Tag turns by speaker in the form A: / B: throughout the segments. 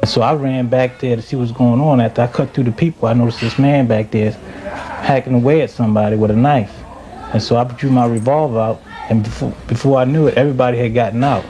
A: So I ran back there to see what's going on. After I cut through the people, I noticed this man back there hacking away at somebody with a knife. And so I drew my revolver out, and before I knew it, everybody had gotten out.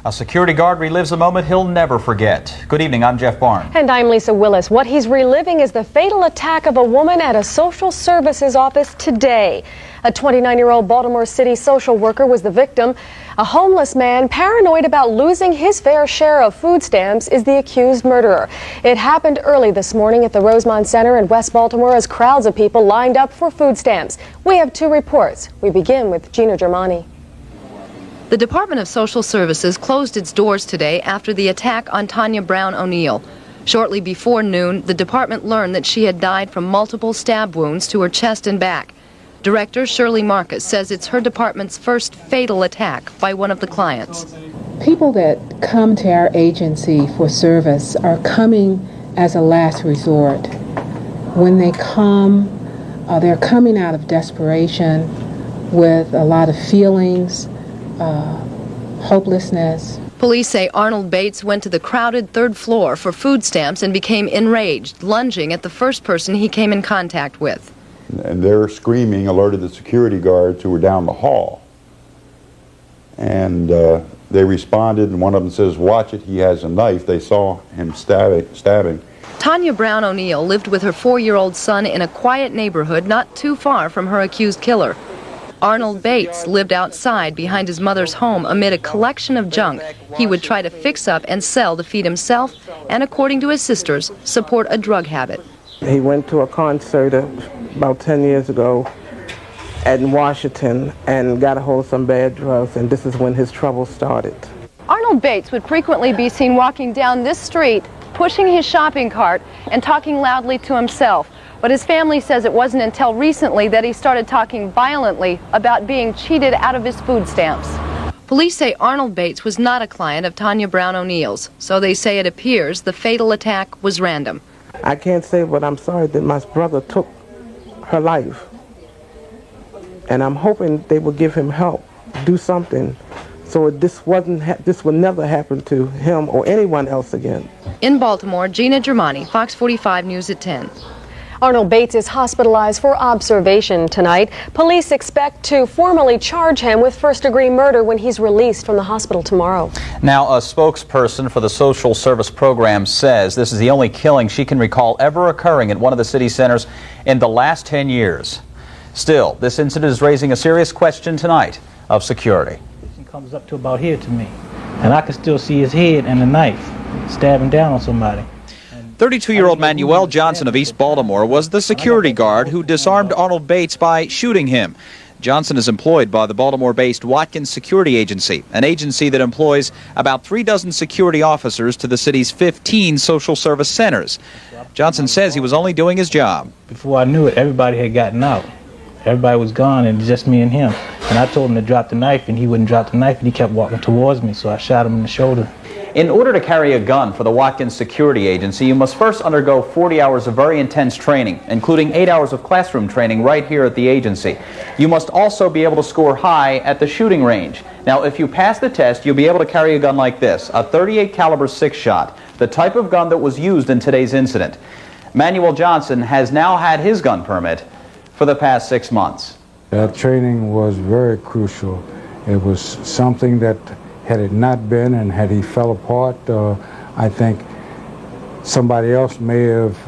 B: A security guard relives a moment he'll never forget. Good evening, I'm Jeff Barnes.
C: And I'm Lisa Willis. What he's reliving is the fatal attack of a woman at a social services office today. A 29-year-old Baltimore City social worker was the victim. A homeless man, paranoid about losing his fair share of food stamps, is the accused murderer. It happened early this morning at the Rosemont Center in West Baltimore as crowds of people lined up for food stamps. We have two reports. We begin with Gina Germani.
D: The Department of Social Services closed its doors today after the attack on Tanya Brown O'Neill. Shortly before noon, the department learned that she had died from multiple stab wounds to her chest and back. Director Shirley Marcus says it's her department's first fatal attack by one of the clients.
E: People that come to our agency for service are coming as a last resort. When they come, they're coming out of desperation with a lot of feelings, hopelessness.
D: Police say Arnold Bates went to the crowded third floor for food stamps and became enraged, lunging at the first person he came in contact with.
F: And their screaming alerted the security guards who were down the hall. And they responded, and one of them says, "Watch it, he has a knife." They saw him stabbing.
D: Tanya Brown O'Neill lived with her 4-year-old son in a quiet neighborhood not too far from her accused killer. Arnold Bates lived outside behind his mother's home amid a collection of junk he would try to fix up and sell to feed himself and, according to his sisters, support a drug habit.
G: He went to a concert about 10 years ago in Washington and got a hold of some bad drugs, and this is when his trouble started.
D: Arnold Bates would frequently be seen walking down this street, pushing his shopping cart and talking loudly to himself. But his family says it wasn't until recently that he started talking violently about being cheated out of his food stamps. Police say Arnold Bates was not a client of Tanya Brown O'Neill's, so they say it appears the fatal attack was random.
G: I can't say, but I'm sorry that my brother took her life. And I'm hoping they will give him help, do something, so this would never happen to him or anyone else again.
D: In Baltimore, Gina Germani, Fox 45 News at 10.
C: Arnold Bates is hospitalized for observation tonight. Police expect to formally charge him with first-degree murder when he's released from the hospital tomorrow.
B: Now, a spokesperson for the social service program says this is the only killing she can recall ever occurring at one of the city centers in the last 10 years. Still, this incident is raising a serious question tonight of security.
A: He comes up to about here to me, and I can still see his head and the knife stabbing down on somebody.
B: 32-year-old Manuel Johnson of East Baltimore was the security guard who disarmed Arnold Bates by shooting him. Johnson is employed by the Baltimore-based Watkins Security Agency, an agency that employs about 36 security officers to the city's 15 social service centers. Johnson says he was only doing his job.
A: Before I knew it, everybody had gotten out. Everybody was gone, and just me and him. And I told him to drop the knife, and he wouldn't drop the knife, and he kept walking towards me, so I shot him in the shoulder.
B: In order to carry a gun for the Watkins Security Agency, you must first undergo 40 hours of very intense training, including 8 hours of classroom training right here at the agency. You must also be able to score high at the shooting range. Now, if you pass the test, you'll be able to carry a gun like this, a .38 caliber 6-shot, the type of gun that was used in today's incident. Manuel Johnson has now had his gun permit for the past 6 months.
H: That training was very crucial. It was something that, had it not been and had he fell apart, I think somebody else may have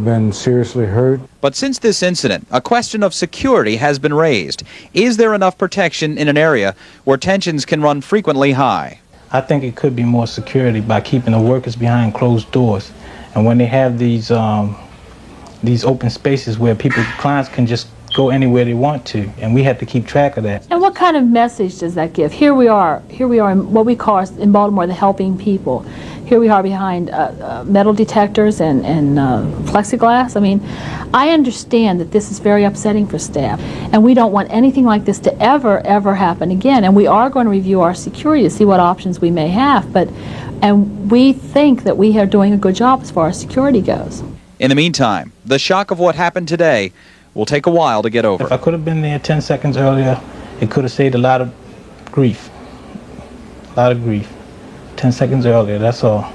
H: been seriously hurt.
B: But since this incident, a question of security has been raised. Is there enough protection in an area where tensions can run frequently high?
A: I think it could be more security by keeping the workers behind closed doors. And when they have these open spaces where clients can just go anywhere they want to, and we have to keep track of that.
I: And what kind of message does that give? Here we are in what we call in Baltimore the helping people. Here we are behind metal detectors and plexiglass. I mean, I understand that this is very upsetting for staff, and we don't want anything like this to ever happen again. And we are going to review our security to see what options we may have, and we think that we are doing a good job as far as security goes.
B: In the meantime, the shock of what happened today will take a while to get over.
A: If I could have been there 10 seconds earlier, it could have saved a lot of grief. 10 seconds earlier, that's all.